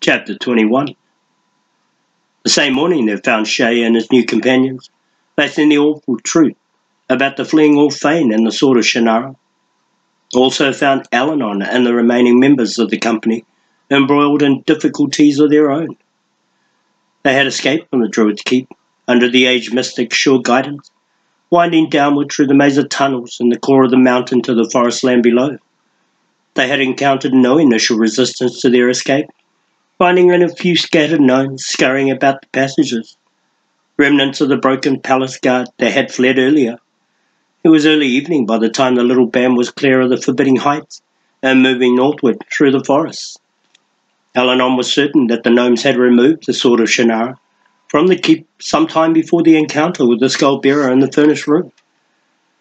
Chapter 21. The same morning they found Shay and his new companions facing the awful truth about the fleeing Orphan and the Sword of Shannara. Also found Alanon and the remaining members of the company embroiled in difficulties of their own. They had escaped from the Druid's Keep under the aged mystic's sure guidance, winding downward through the maze of tunnels in the core of the mountain to the forest land below. They had encountered no initial resistance to their escape, finding only a few scattered gnomes scurrying about the passages, remnants of the broken palace guard that had fled earlier. It was early evening by the time the little band was clear of the forbidding heights and moving northward through the forests. Alanon was certain that the gnomes had removed the Sword of Shannara from the keep some time before the encounter with the skull-bearer in the furnace room,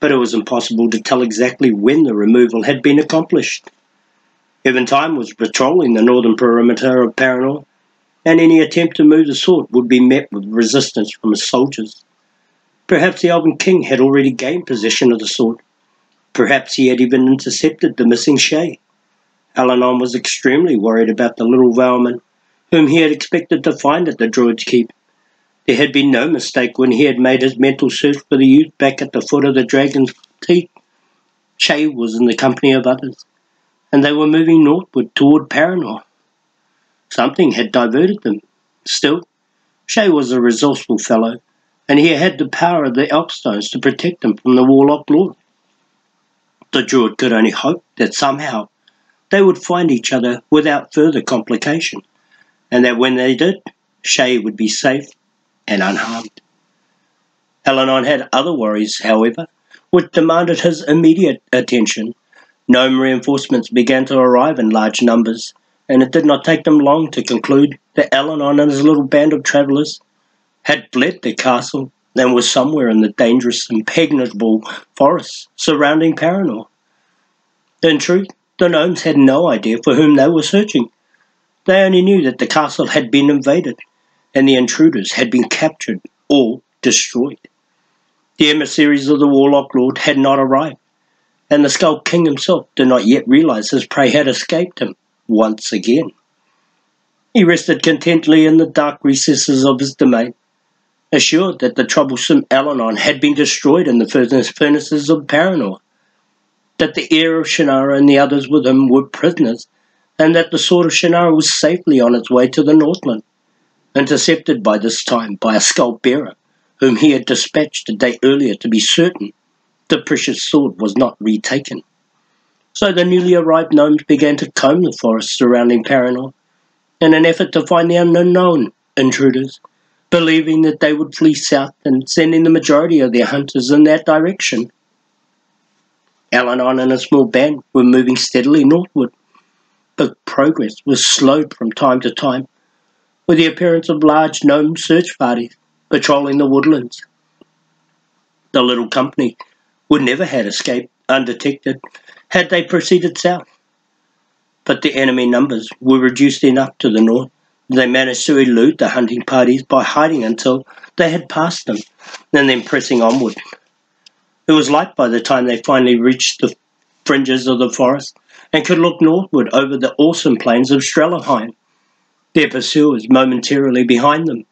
but it was impossible to tell exactly when the removal had been accomplished. Eventide was patrolling the northern perimeter of Paranor, and any attempt to move the sword would be met with resistance from his soldiers. Perhaps the Elven King had already gained possession of the sword. Perhaps he had even intercepted the missing Shay. Alanon was extremely worried about the little Valman, whom he had expected to find at the Druid's Keep. There had been no mistake when he had made his mental search for the youth back at the foot of the Dragon's Teeth. Shay was in the company of others, and they were moving northward toward Paranor. Something had diverted them. Still, Shay was a resourceful fellow, and he had the power of the Elfstones to protect them from the Warloch Lord. The Druid could only hope that somehow they would find each other without further complication, and that when they did, Shay would be safe and unharmed. Alanon had other worries, however, which demanded his immediate attention. Gnome reinforcements began to arrive in large numbers, and it did not take them long to conclude that Alanon and his little band of travellers had fled the castle and were somewhere in the dangerous, impregnable forests surrounding Paranor. In truth, the gnomes had no idea for whom they were searching. They only knew that the castle had been invaded, and the intruders had been captured or destroyed. The emissaries of the Warloch Lord had not arrived, and the Skull King himself did not yet realize his prey had escaped him once again. He rested contentedly in the dark recesses of his domain, assured that the troublesome Alanon had been destroyed in the furnaces of Paranor, that the Heir of Shannara and the others with him were prisoners, and that the Sword of Shannara was safely on its way to the Northland, intercepted by this time by a skull-bearer whom he had dispatched a day earlier to be certain the precious sword was not retaken. So the newly arrived gnomes began to comb the forest surrounding Paranor in an effort to find the unknown intruders, believing that they would flee south and sending the majority of their hunters in that direction. Alanon and a small band were moving steadily northward, but progress was slowed from time to time, with the appearance of large gnome search parties patrolling the woodlands. The little company would never have escaped undetected had they proceeded south, but the enemy numbers were reduced enough to the north. They managed to elude the hunting parties by hiding until they had passed them, and then pressing onward. It was light by the time they finally reached the fringes of the forest and could look northward over the awesome plains of Strellenheim, their pursuers momentarily behind them.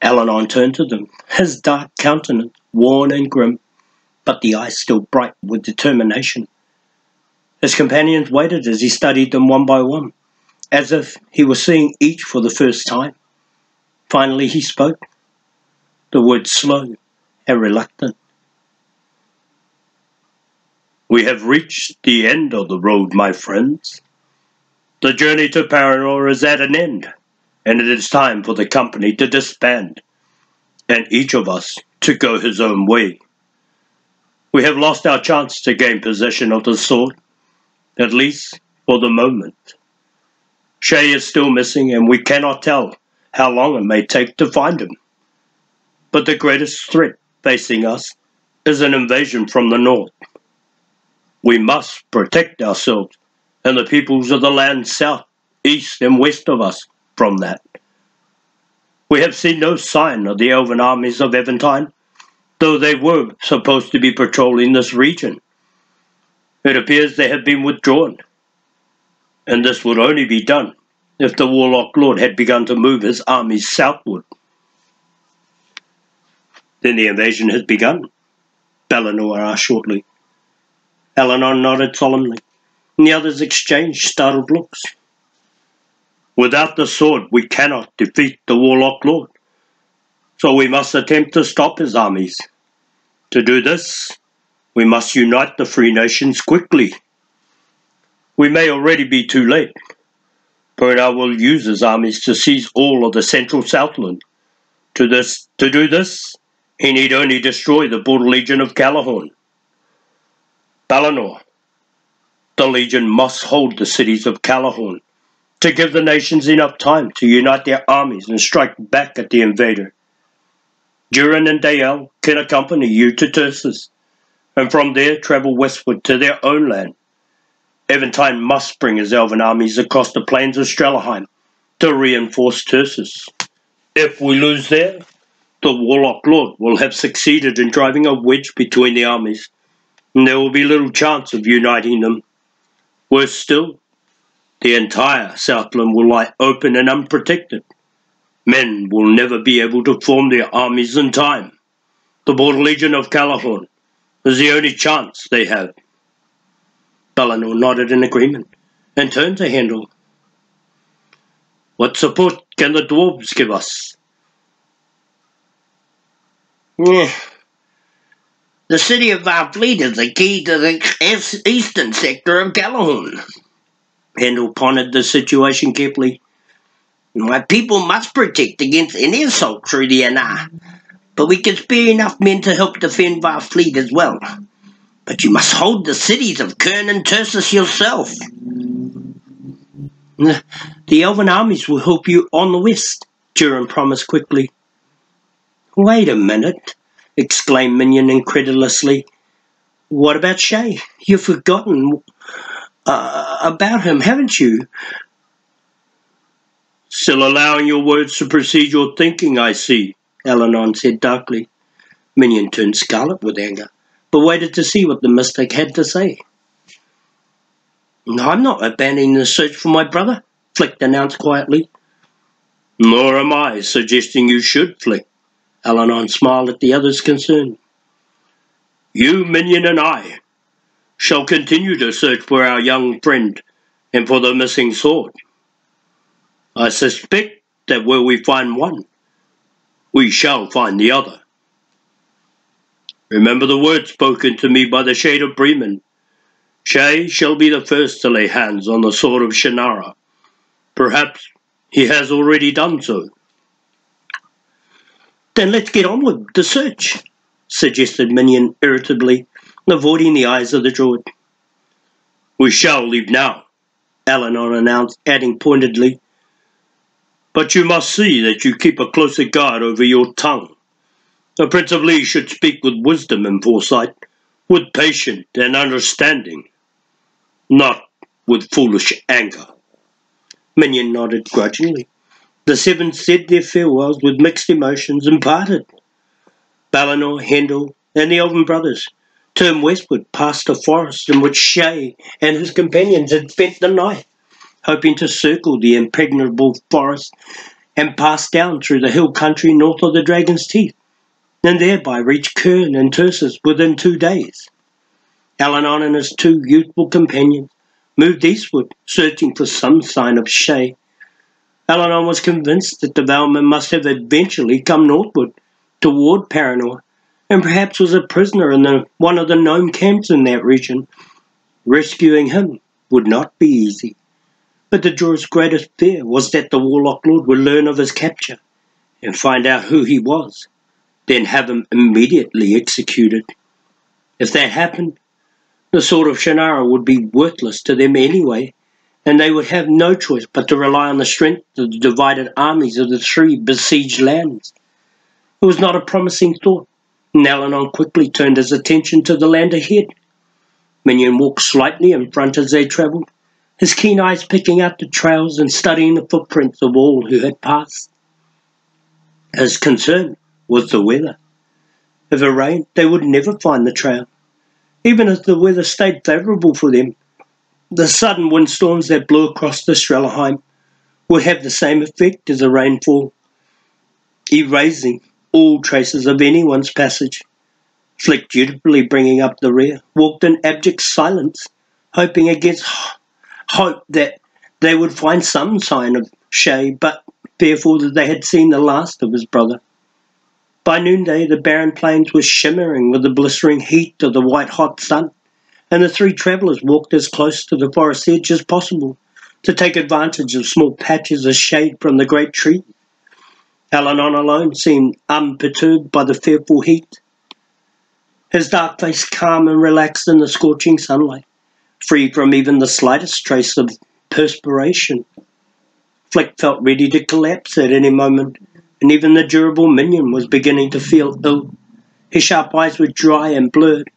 Alanon turned to them, his dark countenance worn and grim, but the eyes still bright with determination. His companions waited as he studied them one by one, as if he was seeing each for the first time. Finally he spoke, the words slow and reluctant. "We have reached the end of the road, my friends. The journey to Paranor is at an end, and it is time for the company to disband, and each of us to go his own way. We have lost our chance to gain possession of the sword, at least for the moment. Shay is still missing, and we cannot tell how long it may take to find him. But the greatest threat facing us is an invasion from the north. We must protect ourselves and the peoples of the land south, east, and west of us from that. We have seen no sign of the elven armies of Eventide, though they were supposed to be patrolling this region. It appears they have been withdrawn, and this would only be done if the Warloch Lord had begun to move his armies southward. Then the invasion has begun, Balinor asked shortly. Eleanor nodded solemnly, and the others exchanged startled looks. Without the sword we cannot defeat the Warloch Lord, so we must attempt to stop his armies. To do this, we must unite the free nations quickly. We may already be too late. Pernar will use his armies to seize all of the central Southland. To do this, he need only destroy the Border Legion of Callahorn. Balinor, the Legion must hold the cities of Callahorn to give the nations enough time to unite their armies and strike back at the invader. Durin and Dael can accompany you to Tursus, and from there travel westward to their own land. Eventide must bring his elven armies across the plains of Strelheim to reinforce Tursus. If we lose there, the Warloch Lord will have succeeded in driving a wedge between the armies, and there will be little chance of uniting them. Worse still, the entire Southland will lie open and unprotected. Men will never be able to form their armies in time. The Border Legion of Callahorn is the only chance they have. Balinor nodded in agreement and turned to Hendel. What support can the dwarves give us? The city of Varfleet is the key to the eastern sector of Callahorn. Hendel pondered the situation carefully. My people must protect against any assault through the Anar, but we can spare enough men to help defend Varfleet as well. But you must hold the cities of Kern and Tursus yourself. The elven armies will help you on the west, Durin promised quickly. Wait a minute, exclaimed Menion incredulously. What about Shay? You've forgotten about him, haven't you? Still allowing your words to precede your thinking, I see, Eleanor said darkly. Menion turned scarlet with anger, but waited to see what the mystic had to say. I'm not abandoning the search for my brother, Flick announced quietly. Nor am I suggesting you should, Flick. Eleanor smiled at the other's concern. You, Menion, and I shall continue to search for our young friend and for the missing sword. I suspect that where we find one, we shall find the other. Remember the words spoken to me by the Shade of Bremen. Shay shall be the first to lay hands on the Sword of Shannara. Perhaps he has already done so. Then let's get on with the search, suggested Menion irritably, avoiding the eyes of the druid. We shall leave now, Eleanor announced, adding pointedly. But you must see that you keep a closer guard over your tongue. The Prince of Lee should speak with wisdom and foresight, with patience and understanding, not with foolish anger. Menion nodded grudgingly. The seven said their farewells with mixed emotions and parted. Balinor, Hendel, and the elven brothers turned westward past the forest in which Shay and his companions had spent the night, hoping to circle the impregnable forest and pass down through the hill country north of the Dragon's Teeth, and thereby reach Kern and Tursus within 2 days. Eleanor and his 2 youthful companions moved eastward, searching for some sign of Shay. Eleanor was convinced that the Valman must have eventually come northward toward Paranor, and perhaps was a prisoner in one of the gnome camps in that region. Rescuing him would not be easy, but the druid's greatest fear was that the Warloch Lord would learn of his capture and find out who he was, then have him immediately executed. If that happened, the Sword of Shannara would be worthless to them anyway, and they would have no choice but to rely on the strength of the divided armies of the 3 besieged lands. It was not a promising thought, and Eleanor quickly turned his attention to the land ahead. Menion walked slightly in front as they travelled, his keen eyes picking out the trails and studying the footprints of all who had passed. His concern was the weather. If it rained, they would never find the trail. Even if the weather stayed favourable for them, the sudden windstorms that blew across the Strelheim would have the same effect as a rainfall, erasing all traces of anyone's passage. Flick, dutifully bringing up the rear, walked in abject silence, hoping against hope that they would find some sign of Shay, but fearful that they had seen the last of his brother. By noonday, the barren plains were shimmering with the blistering heat of the white-hot sun, and the three travellers walked as close to the forest edge as possible to take advantage of small patches of shade from the great tree. Alanon alone seemed unperturbed by the fearful heat, his dark face calm and relaxed in the scorching sunlight, free from even the slightest trace of perspiration. Flick felt ready to collapse at any moment, and even the durable Menion was beginning to feel ill. His sharp eyes were dry and blurred,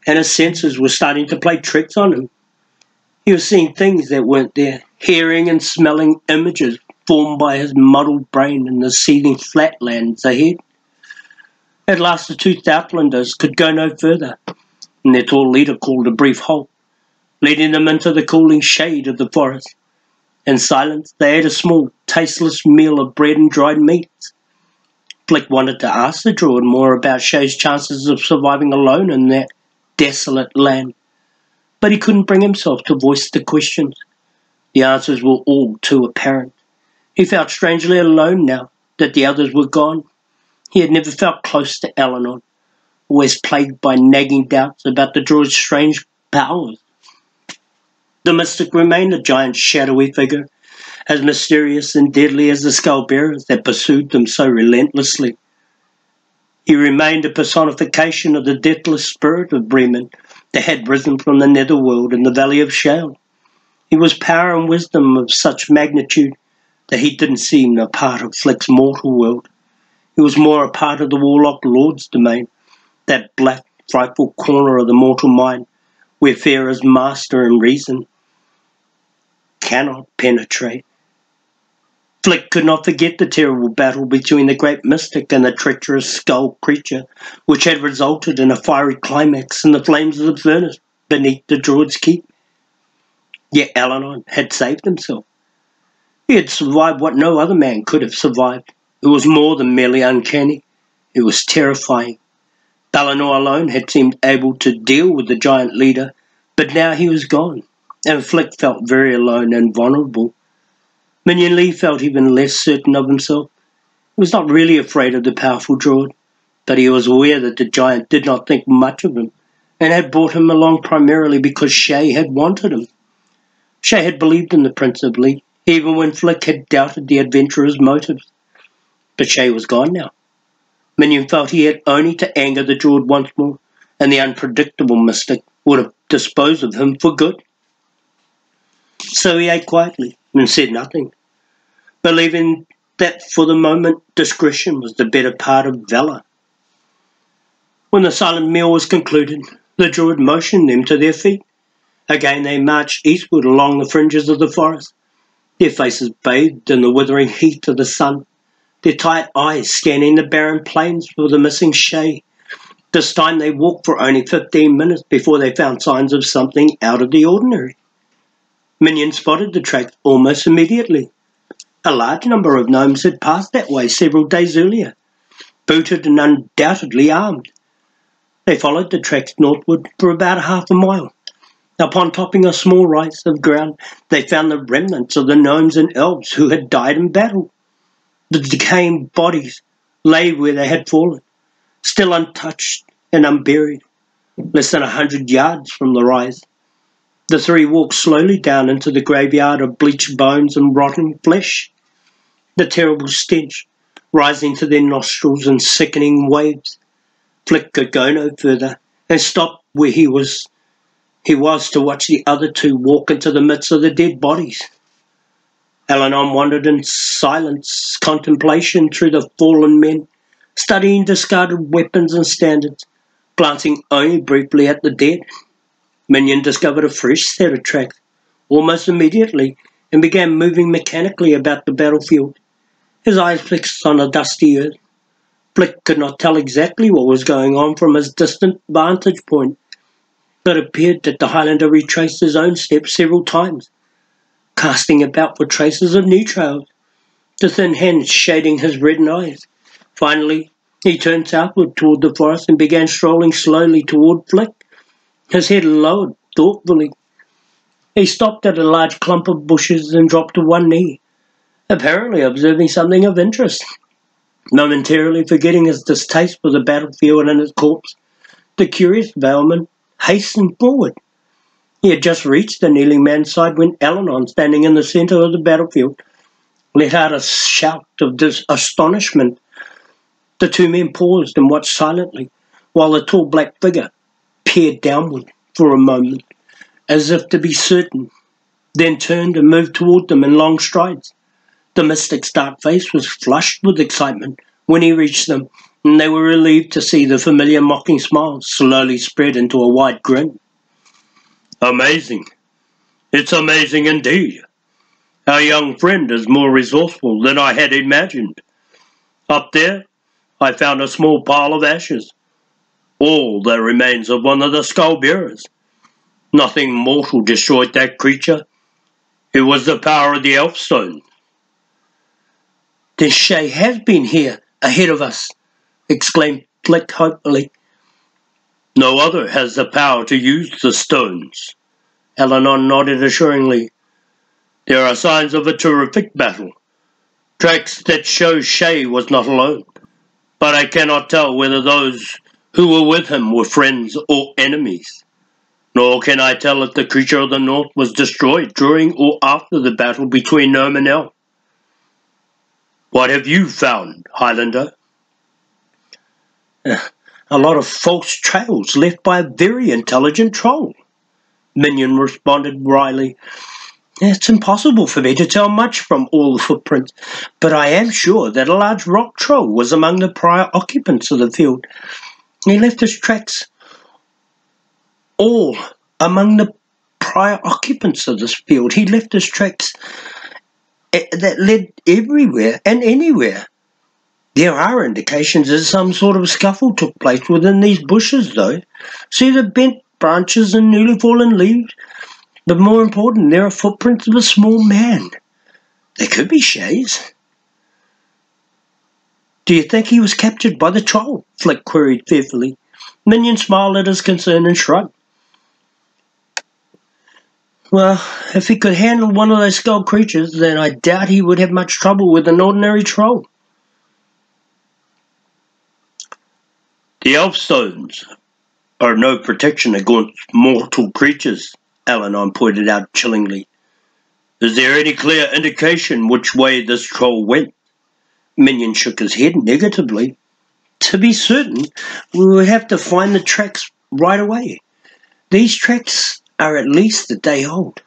and his senses were starting to play tricks on him. He was seeing things that weren't there, hearing and smelling images formed by his muddled brain in the seething flatlands ahead. At last the two Outlanders could go no further, and their tall leader called a brief halt, leading them into the cooling shade of the forest. In silence, they ate a small, tasteless meal of bread and dried meats. Flick wanted to ask the Druid more about Shay's chances of surviving alone in that desolate land, but he couldn't bring himself to voice the questions. The answers were all too apparent. He felt strangely alone now that the others were gone. He had never felt close to Alanon, always plagued by nagging doubts about the Druid's strange powers. The mystic remained a giant shadowy figure, as mysterious and deadly as the skull-bearers that pursued them so relentlessly. He remained a personification of the deathless spirit of Bremen that had risen from the netherworld in the Valley of Shale. He was power and wisdom of such magnitude that he didn't seem a part of Flick's mortal world. He was more a part of the Warloch Lord's domain, that black, frightful corner of the mortal mind where fear is master and reason cannot penetrate. Flick could not forget the terrible battle between the great mystic and the treacherous skull creature, which had resulted in a fiery climax in the flames of the furnace beneath the Druid's keep. Yet Alanon had saved himself. He had survived what no other man could have survived. It was more than merely uncanny. It was terrifying. Balinor alone had seemed able to deal with the giant leader, but now he was gone, and Flick felt very alone and vulnerable. Minion Lee felt even less certain of himself. He was not really afraid of the powerful Druid, but he was aware that the giant did not think much of him, and had brought him along primarily because Shay had wanted him. Shay had believed in the Prince of Lee, even when Flick had doubted the adventurer's motives. But Shay was gone now. Minion felt he had only to anger the Druid once more, and the unpredictable mystic would have disposed of him for good. So he ate quietly and said nothing, believing that for the moment discretion was the better part of valour. When the silent meal was concluded, the Druid motioned them to their feet. Again they marched eastward along the fringes of the forest, their faces bathed in the withering heat of the sun, their tight eyes scanning the barren plains for the missing Shay. This time they walked for only 15 minutes before they found signs of something out of the ordinary. Minion spotted the tracks almost immediately. A large number of gnomes had passed that way several days earlier, booted and undoubtedly armed. They followed the tracks northward for about half a mile. Upon topping a small rise of ground, they found the remnants of the gnomes and elves who had died in battle. The decaying bodies lay where they had fallen, still untouched and unburied, less than 100 yards from the rise. The three walked slowly down into the graveyard of bleached bones and rotten flesh, the terrible stench rising to their nostrils in sickening waves. Flick could go no further and stopped where he was to watch the other two walk into the midst of the dead bodies. Alanon wandered in silence contemplation through the fallen men, studying discarded weapons and standards, glancing only briefly at the dead. Minion discovered a fresh set of tracks almost immediately and began moving mechanically about the battlefield, his eyes fixed on the dusty earth. Flick could not tell exactly what was going on from his distant vantage point, but it appeared that the Highlander retraced his own steps several times, casting about for traces of new trails, the thin hands shading his reddened eyes. Finally, he turned southward toward the forest and began strolling slowly toward Flick, his head lowered thoughtfully. He stopped at a large clump of bushes and dropped to one knee, apparently observing something of interest. Momentarily forgetting his distaste for the battlefield and its corpse, the curious bellman hastened forward. He had just reached the kneeling man's side when Eleanor, standing in the centre of the battlefield, let out a shout of astonishment. The two men paused and watched silently, while the tall black figure peered downward for a moment, as if to be certain, then turned and moved toward them in long strides. The mystic's dark face was flushed with excitement when he reached them, and they were relieved to see the familiar mocking smile slowly spread into a wide grin. Amazing. It's amazing indeed. Our young friend is more resourceful than I had imagined. Up there, I found a small pile of ashes, all the remains of one of the skull-bearers. Nothing mortal destroyed that creature. It was the power of the Elfstone. "Then Shay has been here, ahead of us," exclaimed Flick hopefully. No other has the power to use the stones. Eleanor nodded assuringly. There are signs of a terrific battle, tracks that show Shay was not alone, but I cannot tell whether those who were with him were friends or enemies. Nor can I tell if the creature of the north was destroyed during or after the battle between Gnome and Elf. What have you found, Highlander? A lot of false trails left by a very intelligent troll, Minion responded wryly. It's impossible for me to tell much from all the footprints, but I am sure that a large rock troll was among the prior occupants of the field. He left his tracks all among the prior occupants of this field. He left his tracks that led everywhere and anywhere. There are indications that some sort of scuffle took place within these bushes, though. See the bent branches and newly fallen leaves? But more important, there are footprints of a small man. They could be Shay's. Do you think he was captured by the troll? Flick queried fearfully. Minion smiled at his concern and shrugged. Well, if he could handle one of those skull creatures, then I doubt he would have much trouble with an ordinary troll. The Elfstones are no protection against mortal creatures, Eleanor pointed out chillingly. Is there any clear indication which way this troll went? Minion shook his head negatively. To be certain, we would have to find the tracks right away. These tracks are at least a day old.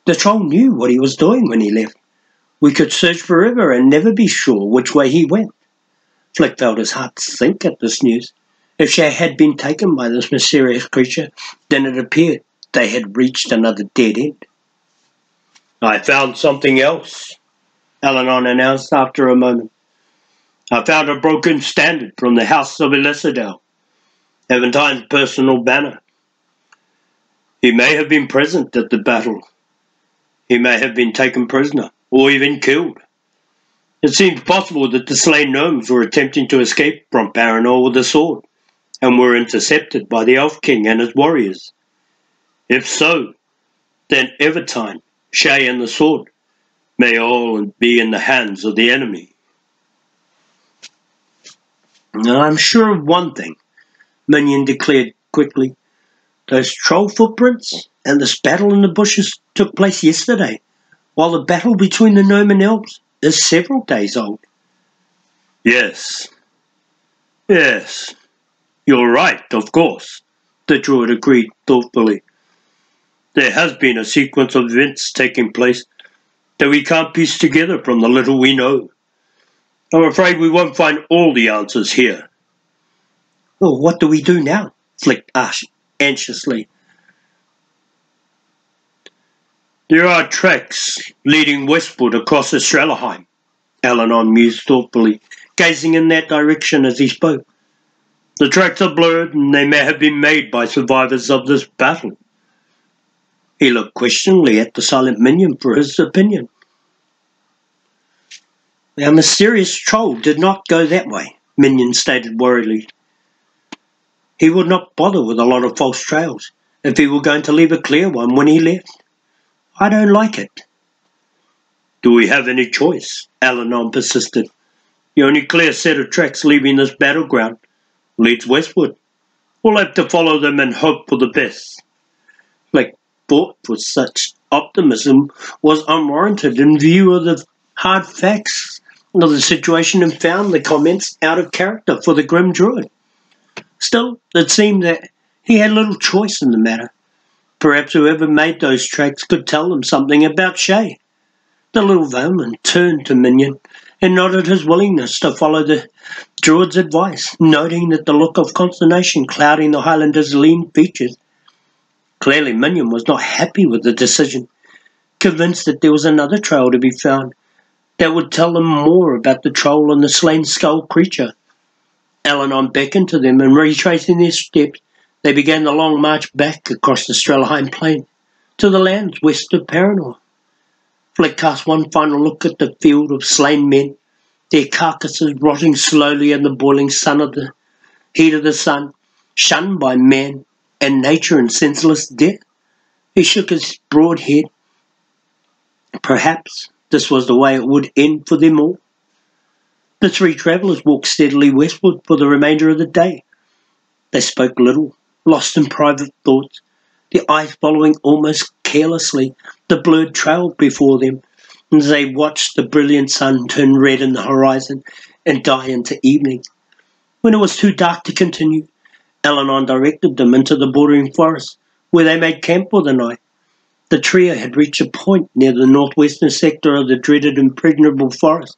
The troll knew what he was doing when he left. We could search forever and never be sure which way he went. Flick felt his heart sink at this news. If Shay had been taken by this mysterious creature, then it appeared they had reached another dead end. I found something else, Eleanor announced after a moment. I found a broken standard from the house of Elisadel, Evantine's personal banner. He may have been present at the battle. He may have been taken prisoner, or even killed. It seems possible that the slain gnomes were attempting to escape from Paranor with a sword, and were intercepted by the Elf King and his warriors. If so, then Evantine, Shay and the sword may all be in the hands of the enemy. I'm sure of one thing, Minion declared quickly. Those troll footprints and this battle in the bushes took place yesterday, while the battle between the gnome and elves is several days old. Yes, you're right, of course, the druid agreed thoughtfully. There has been a sequence of events taking place that we can't piece together from the little we know. I'm afraid we won't find all the answers here. Well, what do we do now? Flick asked anxiously. There are tracks leading westward across Estrelaheim, Eleanor mused thoughtfully, gazing in that direction as he spoke. The tracks are blurred and they may have been made by survivors of this battle. He looked questioningly at the silent minion for his opinion. Our mysterious troll did not go that way, Minion stated worriedly. He would not bother with a lot of false trails if he were going to leave a clear one when he left. I don't like it. Do we have any choice? Al-Anon persisted. The only clear set of tracks leaving this battleground leads westward. We'll have to follow them and hope for the best. Flick thought for such optimism was unwarranted in view of the hard facts of the situation and found the comments out of character for the grim druid. Still, it seemed that he had little choice in the matter. Perhaps whoever made those tracks could tell them something about Shay. The little Valman turned to Minion and nodded his willingness to follow the druid's advice, noting that the look of consternation clouding the Highlander's lean features. Clearly Minion was not happy with the decision, convinced that there was another trail to be found that would tell them more about the troll and the slain skull creature. Al-Anon beckoned to them, and retracing their steps, they began the long march back across the Strelheim plain to the lands west of Paranor. Flick cast one final look at the field of slain men, their carcasses rotting slowly in the boiling heat of the sun, shunned by man and nature in senseless death. He shook his broad head. Perhaps this was the way it would end for them all. The three travellers walked steadily westward for the remainder of the day. They spoke little, lost in private thoughts, their eyes following almost carelessly the blurred trail before them as they watched the brilliant sun turn red in the horizon and die into evening. When it was too dark to continue, Al-Anon directed them into the bordering forest, where they made camp for the night. The trio had reached a point near the northwestern sector of the dreaded impregnable forest,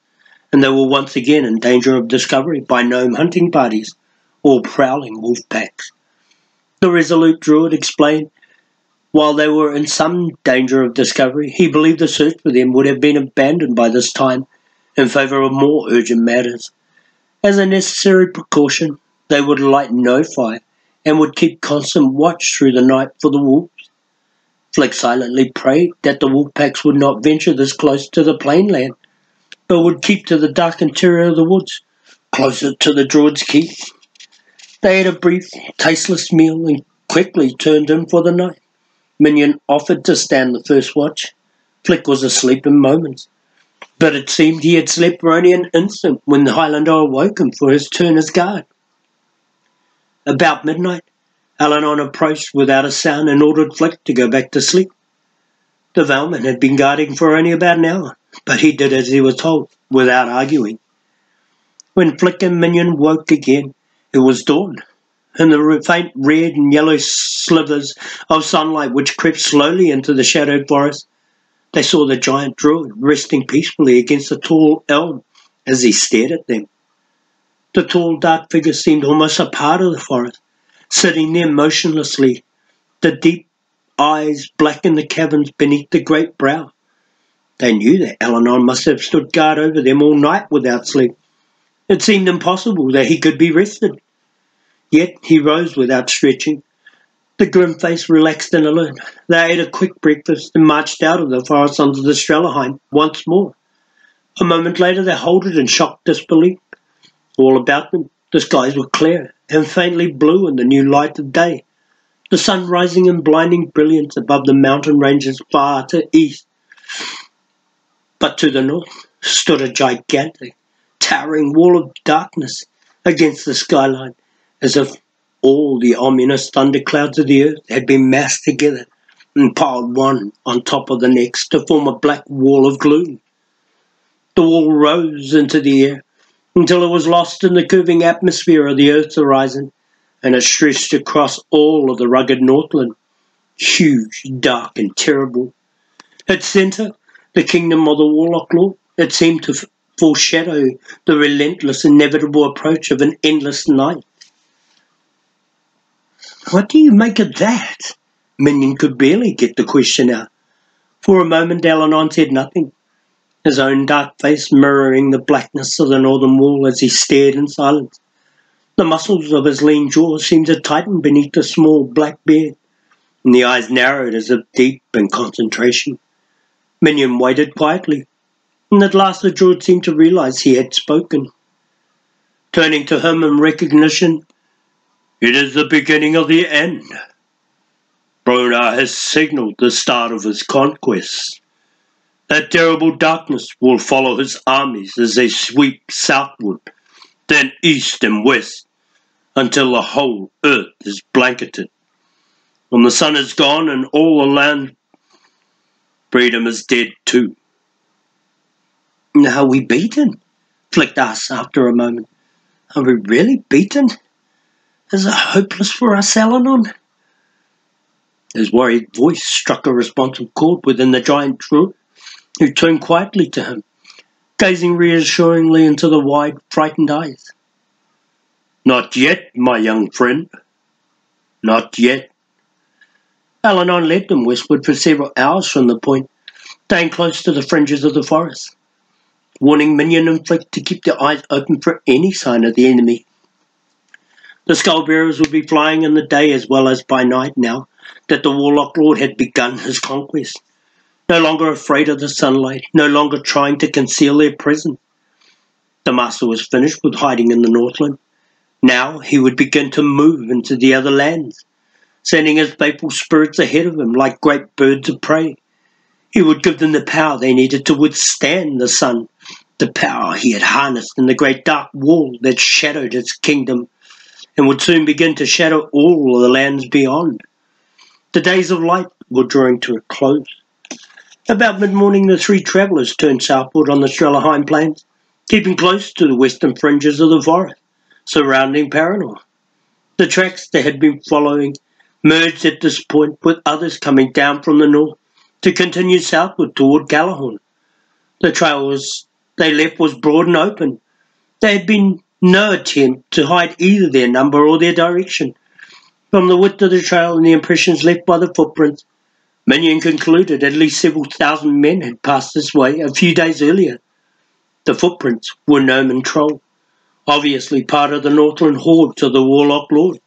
and they were once again in danger of discovery by gnome hunting parties or prowling wolf packs. The resolute druid explained, while they were in some danger of discovery, he believed the search for them would have been abandoned by this time in favour of more urgent matters. As a necessary precaution, they would light no fire and would keep constant watch through the night for the wolves. Flick silently prayed that the wolf packs would not venture this close to the plainland, but would keep to the dark interior of the woods, closer to the druid's keep. They had a brief, tasteless meal and quickly turned in for the night. Minion offered to stand the first watch. Flick was asleep in moments, but it seemed he had slept for only an instant when the Highlander awoke him for his turn as guard. About midnight, Al-Anon approached without a sound and ordered Flick to go back to sleep. The Valman had been guarding for only about an hour, but he did as he was told, without arguing. When Flick and Minion woke again, it was dawn, and the faint red and yellow slivers of sunlight which crept slowly into the shadowed forest. They saw the giant druid resting peacefully against a tall elm as he stared at them. The tall dark figure seemed almost a part of the forest, sitting there motionlessly, the deep eyes black in the caverns beneath the great brow. They knew that Al-Anon must have stood guard over them all night without sleep. It seemed impossible that he could be rested. Yet he rose without stretching, the grim face relaxed and alert. They ate a quick breakfast and marched out of the forest onto the Strelheim once more. A moment later they halted in shocked disbelief. All about them the skies were clear and faintly blue in the new light of day, the sun rising in blinding brilliance above the mountain ranges far to east. But to the north stood a gigantic, towering wall of darkness against the skyline, as if all the ominous thunderclouds of the earth had been massed together and piled one on top of the next to form a black wall of gloom. The wall rose into the air until it was lost in the curving atmosphere of the earth's horizon, and it stretched across all of the rugged Northland, huge, dark, and terrible. Its centre, the kingdom of the Warloch Lord, it seemed to foreshadow the relentless, inevitable approach of an endless night. What do you make of that? Minion could barely get the question out. For a moment Al-Anon said nothing, his own dark face mirroring the blackness of the northern wall as he stared in silence. The muscles of his lean jaw seemed to tighten beneath the small black beard, and the eyes narrowed as if deep in concentration. Minion waited quietly, and at last the druid seemed to realize he had spoken. Turning to him in recognition, "It is the beginning of the end. Brona has signaled the start of his conquest. That terrible darkness will follow his armies as they sweep southward, then east and west, until the whole earth is blanketed. When the sun is gone and all the land, freedom is dead too." "Are we beaten?" Flick asked after a moment. "Are we really beaten? Is it hopeless for us, Alanon?" His worried voice struck a responsive chord within the giant druid, who turned quietly to him, gazing reassuringly into the wide, frightened eyes. "Not yet, my young friend. Not yet." Alanon led them westward for several hours from the point, staying close to the fringes of the forest, warning Minion and Flick to keep their eyes open for any sign of the enemy. The skull-bearers would be flying in the day as well as by night now that the Warloch Lord had begun his conquest, no longer afraid of the sunlight, no longer trying to conceal their presence. The Master was finished with hiding in the Northland. Now he would begin to move into the other lands, sending his faithful spirits ahead of him like great birds of prey. He would give them the power they needed to withstand the sun, the power he had harnessed in the great dark wall that shadowed his kingdom, and would soon begin to shadow all the lands beyond. The days of light were drawing to a close. About mid-morning, the three travellers turned southward on the Strelahheim plains, keeping close to the western fringes of the forest surrounding Paranor. The tracks they had been following merged at this point with others coming down from the north to continue southward toward Callahorn. The trail they left was broad and open. There had been no attempt to hide either their number or their direction. From the width of the trail and the impressions left by the footprints, Minion concluded at least several thousand men had passed this way a few days earlier. The footprints were gnome and troll, obviously part of the Northland hordes of the Warloch Lord.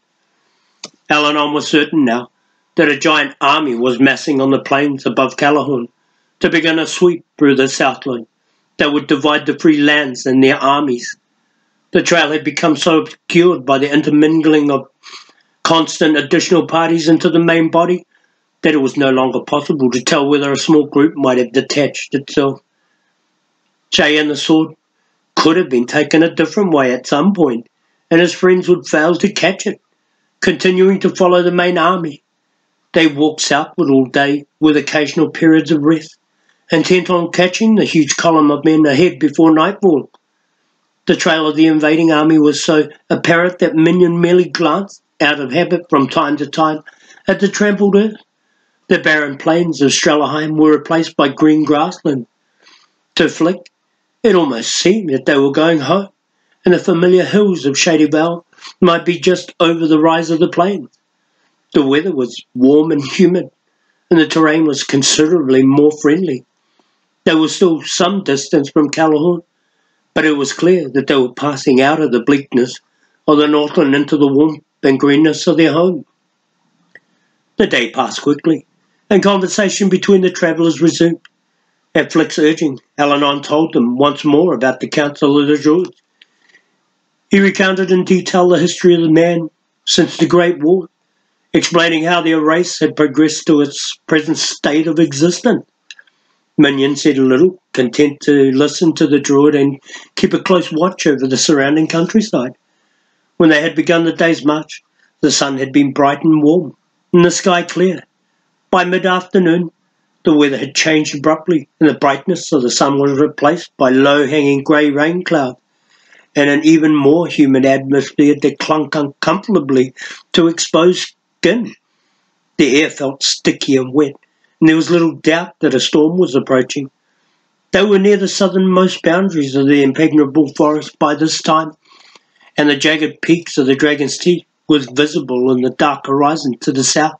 Alanon was certain now that a giant army was massing on the plains above Callahorn to begin a sweep through the Southland that would divide the free lands and their armies. The trail had become so obscured by the intermingling of constant additional parties into the main body that it was no longer possible to tell whether a small group might have detached itself. Shay and the sword could have been taken a different way at some point, and his friends would fail to catch it, continuing to follow the main army. They walked southward all day, with occasional periods of rest, intent on catching the huge column of men ahead before nightfall. The trail of the invading army was so apparent that Minion merely glanced, out of habit from time to time, at the trampled earth. The barren plains of Strelahheim were replaced by green grassland. To Flick, it almost seemed that they were going home, and the familiar hills of Shady Vale might be just over the rise of the plains. The weather was warm and humid, and the terrain was considerably more friendly. They were still some distance from Callahorn, but it was clear that they were passing out of the bleakness of the Northland into the warmth and greenness of their home. The day passed quickly, and conversation between the travellers resumed. At Flick's urging, Alanon told them once more about the Council of the Druids. He recounted in detail the history of the man since the Great War, explaining how their race had progressed to its present state of existence. Minion said little, content to listen to the druid and keep a close watch over the surrounding countryside. When they had begun the day's march, the sun had been bright and warm, and the sky clear. By mid-afternoon, the weather had changed abruptly, and the brightness of the sun was replaced by low-hanging grey rain clouds, and an even more humid atmosphere that clung uncomfortably to exposed skin. The air felt sticky and wet, and there was little doubt that a storm was approaching. They were near the southernmost boundaries of the impregnable forest by this time, and the jagged peaks of the Dragon's Teeth was visible in the dark horizon to the south.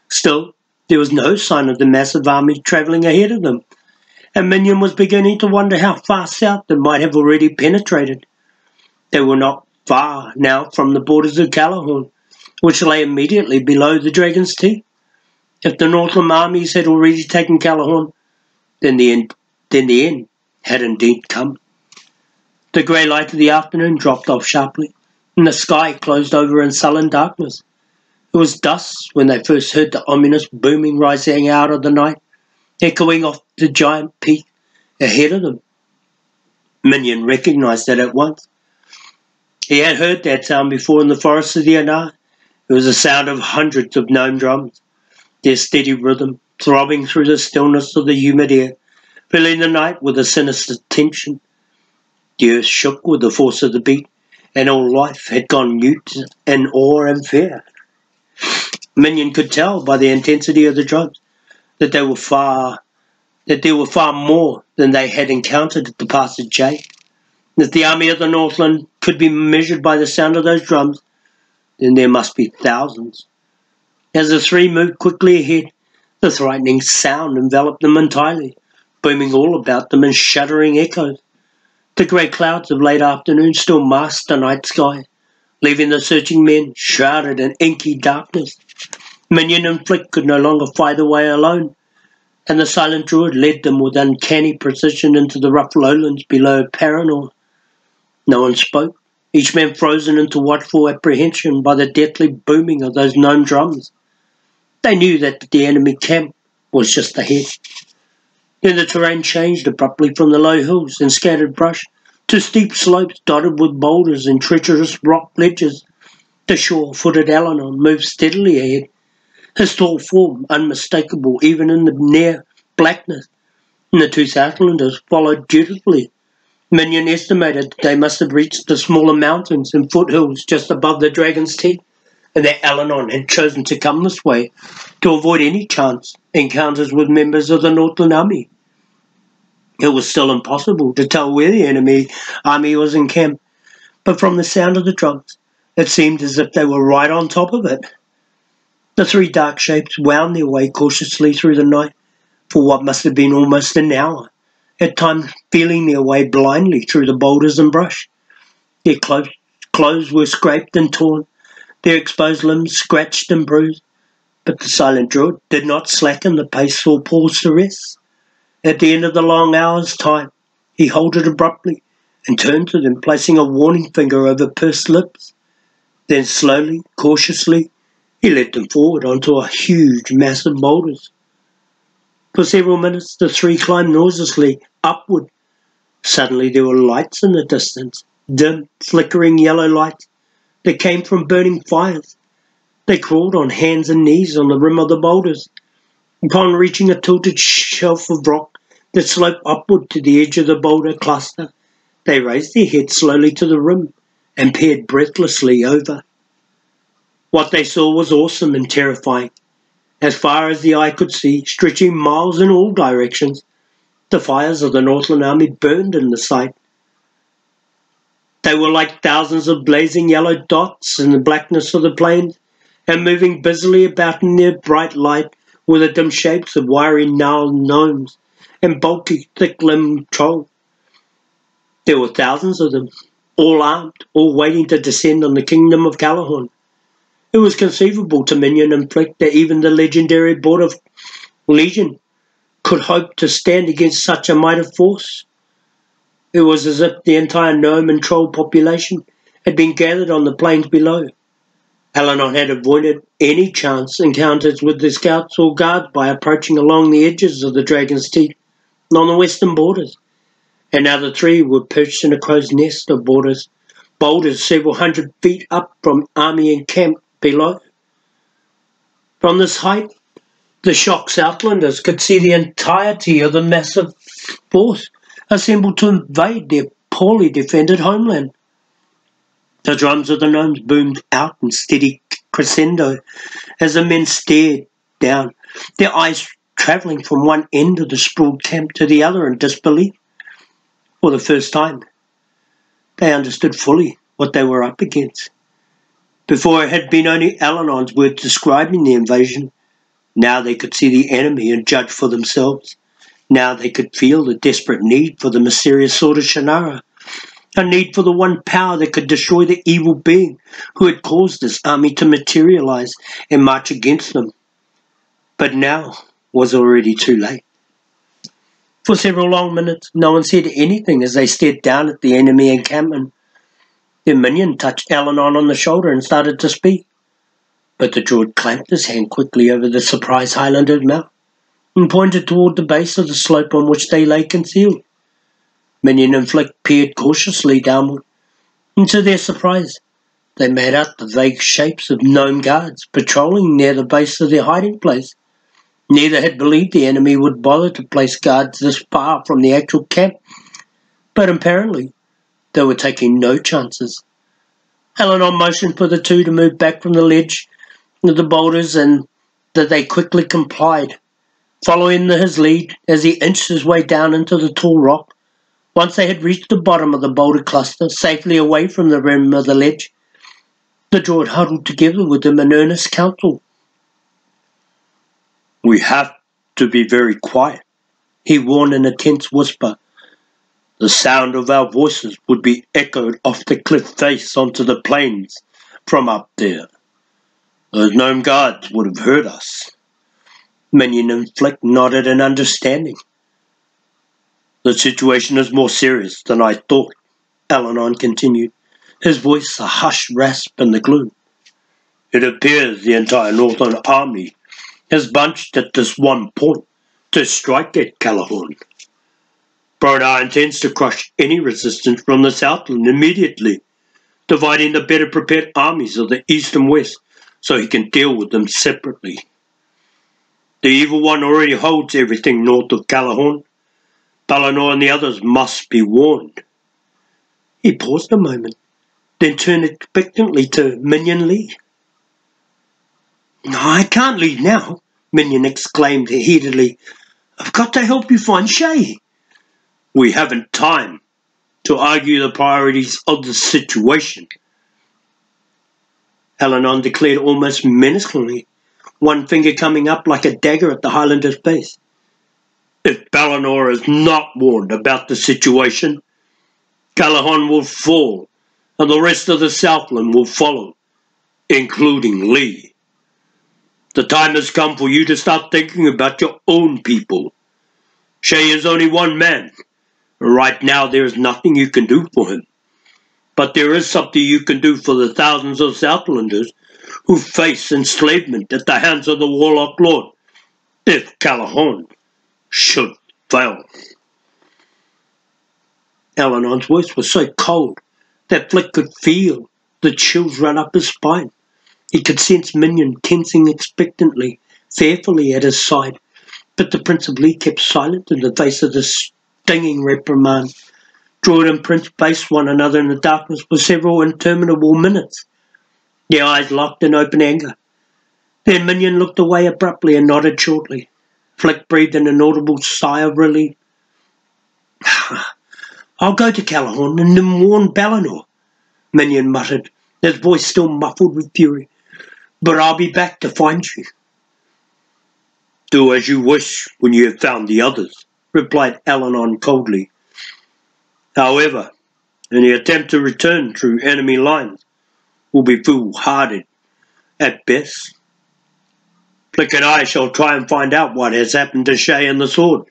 Still, there was no sign of the massive army travelling ahead of them, and Minion was beginning to wonder how far south they might have already penetrated. They were not far now from the borders of Callahorn, which lay immediately below the Dragon's Teeth. If the Northland armies had already taken Callahorn, then the end had indeed come. The grey light of the afternoon dropped off sharply, and the sky closed over in sullen darkness. It was dusk when they first heard the ominous booming rising out of the night, echoing off the giant peak ahead of them. Minion recognised it at once. He had heard that sound before in the forests of the Anar. It was the sound of hundreds of gnome drums, their steady rhythm throbbing through the stillness of the humid air, filling the night with a sinister tension. The earth shook with the force of the beat, and all life had gone mute in awe and fear. Minion could tell by the intensity of the drums that there were far more than they had encountered at the Passage J. If the army of the Northland could be measured by the sound of those drums, then there must be thousands. As the three moved quickly ahead, the frightening sound enveloped them entirely, booming all about them in shuddering echoes. The grey clouds of late afternoon still masked the night sky, leaving the searching men shrouded in inky darkness. Minion and Flick could no longer fight their way alone, and the silent druid led them with uncanny precision into the rough lowlands below Paranor. No one spoke, each man frozen into watchful apprehension by the deathly booming of those gnome drums. They knew that the enemy camp was just ahead. Then the terrain changed abruptly from the low hills and scattered brush to steep slopes dotted with boulders and treacherous rock ledges. The sure-footed Alanon moved steadily ahead, his tall form unmistakable even in the near blackness, and the two Southlanders followed dutifully. Minion estimated that they must have reached the smaller mountains and foothills just above the Dragon's Teeth, and that Alanon had chosen to come this way to avoid any chance encounters with members of the Northland army. It was still impossible to tell where the enemy army was encamped, but from the sound of the drums, it seemed as if they were right on top of it. The three dark shapes wound their way cautiously through the night for what must have been almost an hour, at times feeling their way blindly through the boulders and brush. Their clothes were scraped and torn, their exposed limbs scratched and bruised, but the silent druid did not slacken the pace or pause to rest. At the end of the long hour's time, he halted abruptly and turned to them, placing a warning finger over pursed lips. Then slowly, cautiously, he led them forward onto a huge mass of boulders. For several minutes the three climbed noiselessly upward. Suddenly there were lights in the distance, dim, flickering yellow lights that came from burning fires. They crawled on hands and knees on the rim of the boulders. Upon reaching a tilted shelf of rock that sloped upward to the edge of the boulder cluster, they raised their heads slowly to the rim and peered breathlessly over. What they saw was awesome and terrifying. As far as the eye could see, stretching miles in all directions, the fires of the Northland army burned in the sight. They were like thousands of blazing yellow dots in the blackness of the plains, and moving busily about in their bright light were the dim shapes of wiry gnarled gnomes and bulky, thick-limbed trolls. There were thousands of them, all armed, all waiting to descend on the kingdom of Callahorn. It was conceivable to Minion and Flick that even the legendary Border Legion could hope to stand against such a mighty force. It was as if the entire gnome and troll population had been gathered on the plains below. Alanon had avoided any chance encounters with the scouts or guards by approaching along the edges of the Dragon's Teeth on the western borders, and now the three were perched in a crow's nest of boulders several hundred feet up from army and camp below. From this height, the shocked Southlanders could see the entirety of the massive force assembled to invade their poorly defended homeland. The drums of the gnomes boomed out in steady crescendo as the men stared down, their eyes travelling from one end of the sprawled camp to the other in disbelief. For the first time, they understood fully what they were up against. Before it had been only Alanon's words describing the invasion. Now they could see the enemy and judge for themselves. Now they could feel the desperate need for the mysterious Sword of Shannara, a need for the one power that could destroy the evil being who had caused this army to materialize and march against them. But now was already too late. For several long minutes, no one said anything as they stared down at the enemy encampment. Their minion touched Alanon on the shoulder and started to speak, but the druid clamped his hand quickly over the surprised Highlander's mouth and pointed toward the base of the slope on which they lay concealed. Minion and Flick peered cautiously downward, and to their surprise, they made out the vague shapes of gnome guards patrolling near the base of their hiding place. Neither had believed the enemy would bother to place guards this far from the actual camp, but apparently they were taking no chances. Alanon motioned for the two to move back from the ledge of the boulders, and that they quickly complied, following his lead as he inched his way down into the tall rock. Once they had reached the bottom of the boulder cluster, safely away from the rim of the ledge, the druid huddled together with him in earnest counsel. "We have to be very quiet," he warned in a tense whisper. "The sound of our voices would be echoed off the cliff face onto the plains from up there. Those gnome guards would have heard us." Minion and Flick nodded in understanding. "The situation is more serious than I thought," Alanon continued, his voice a hushed rasp in the gloom. "It appears the entire northern army has bunched at this one point to strike at Callahorn. Bronar intends to crush any resistance from the southland immediately, dividing the better prepared armies of the east and west so he can deal with them separately. The evil one already holds everything north of Callahorn. Balinor and the others must be warned." He paused a moment, then turned expectantly to Minion Lee. "I can't leave now," Minion exclaimed heatedly. "I've got to help you find Shay." "We haven't time to argue the priorities of the situation," Alanon declared almost menacingly, one finger coming up like a dagger at the Highlander's face. "If Balinor is not warned about the situation, Callahorn will fall, and the rest of the Southland will follow, including Lee. The time has come for you to start thinking about your own people. Shay is only one man. Right now there is nothing you can do for him. But there is something you can do for the thousands of Southlanders who face enslavement at the hands of the Warloch Lord, if Callahorn should fail." Alanon's voice was so cold that Flick could feel the chills run up his spine. He could sense Minion tensing expectantly, fearfully at his side, but the Prince of Lee kept silent in the face of this stinging reprimand. Druid and Prince faced one another in the darkness for several interminable minutes, their eyes locked in open anger. Then Minion looked away abruptly and nodded shortly. Flick breathed an inaudible sigh of relief. "I'll go to Callahorn and then warn Balinor," Minion muttered, his voice still muffled with fury. "But I'll be back to find you." "Do as you wish when you have found the others," replied Alanon coldly. "However, any attempt to return through enemy lines will be foolhardy at best. Flick and I shall try and find out what has happened to Shay and the sword.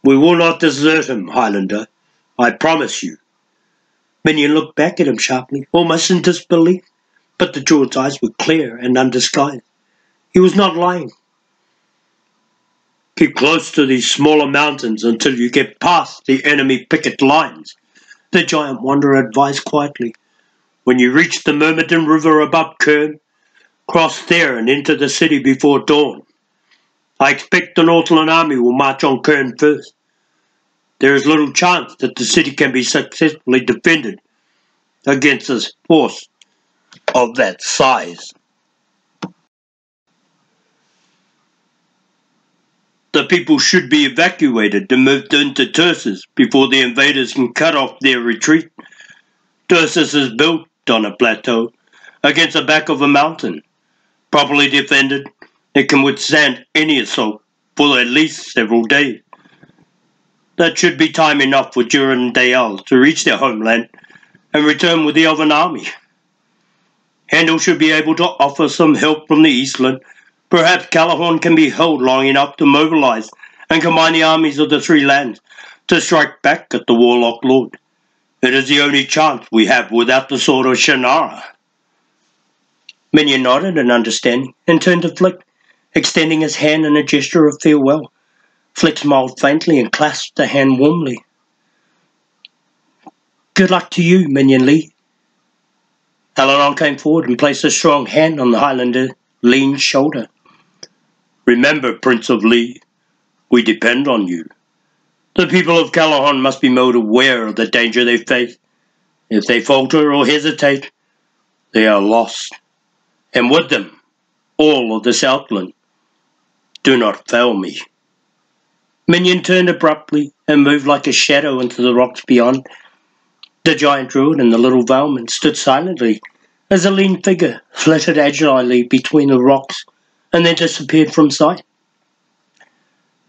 We will not desert him, Highlander, I promise you." Minion looked back at him sharply, almost in disbelief, but the druid's eyes were clear and undisguised. He was not lying. "Keep close to these smaller mountains until you get past the enemy picket lines," the giant wanderer advised quietly. "When you reach the Myrmidon River above Kern, cross there and into the city before dawn. I expect the Northland army will march on Kern first. There is little chance that the city can be successfully defended against a force of that size. The people should be evacuated and moved into Tursus before the invaders can cut off their retreat. Tursus is built on a plateau against the back of a mountain. Properly defended, it can withstand any assault for at least several days. That should be time enough for Durin and Dayal to reach their homeland and return with the Elven army. Handel should be able to offer some help from the Eastland Perhaps Callahorn can be held long enough to mobilize and combine the armies of the three lands to strike back at the Warloch Lord. It is the only chance we have without the Sword of Shannara. Menion nodded in understanding and turned to Flick, extending his hand in a gesture of farewell. Flick smiled faintly and clasped the hand warmly. Good luck to you, Minion Lee. Alanon came forward and placed a strong hand on the Highlander lean shoulder. Remember, Prince of Lee, we depend on you. The people of Callahorn must be made aware of the danger they face. If they falter or hesitate, they are lost. And with them, all of the Southland. Do not fail me. Minion turned abruptly and moved like a shadow into the rocks beyond. The giant druid and the little Valeman stood silently as a lean figure flitted agilely between the rocks and then disappeared from sight.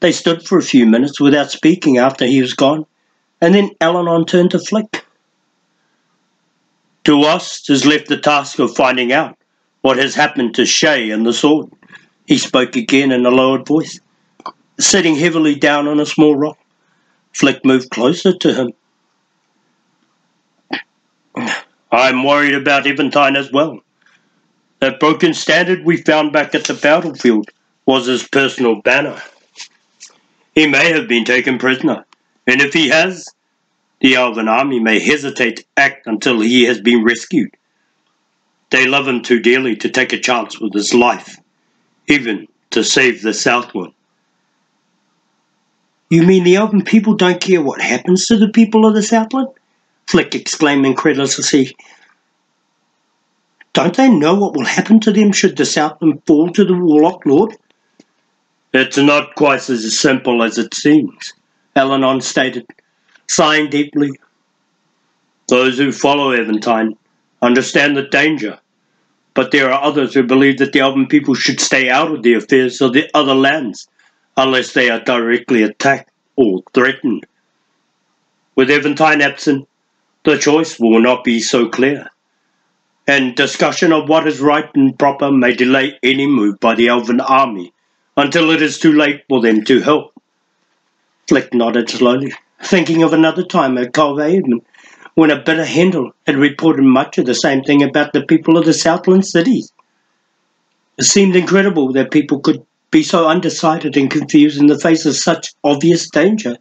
They stood for a few minutes without speaking after he was gone, and then Alanon turned to Flick. To us is left the task of finding out what has happened to Shay and the sword. He spoke again in a lowered voice. Sitting heavily down on a small rock, Flick moved closer to him. I'm worried about Eventine as well. That broken standard we found back at the battlefield was his personal banner. He may have been taken prisoner, and if he has, the Elven army may hesitate to act until he has been rescued. They love him too dearly to take a chance with his life, even to save the Southland. You mean the Elven people don't care what happens to the people of the Southland? Flick exclaimed incredulously. Don't they know what will happen to them should the Southland fall to the Warloch Lord? It's not quite as simple as it seems, Alanon stated, sighing deeply. Those who follow Eventine understand the danger, but there are others who believe that the Elven people should stay out of the affairs of the other lands, unless they are directly attacked or threatened. With Eventine absent, the choice will not be so clear, and discussion of what is right and proper may delay any move by the Elven army until it is too late for them to help. Flick nodded slowly, thinking of another time at Colvaven, when a bitter Hendel had reported much of the same thing about the people of the Southland cities. It seemed incredible that people could be so undecided and confused in the face of such obvious danger.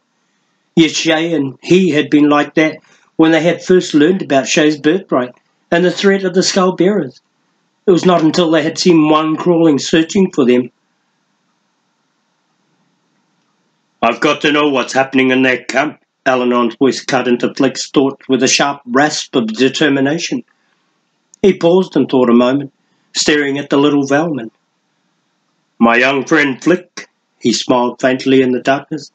Yet Shay and he had been like that when they had first learned about Shay's birthright and the threat of the Skull Bearers. It was not until they had seen one crawling searching for them. I've got to know what's happening in that camp. Alanon's voice cut into Flick's thought with a sharp rasp of determination. He paused and thought a moment, staring at the little Valeman. My young friend Flick, he smiled faintly in the darkness.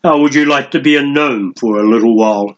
How would you like to be a gnome for a little while?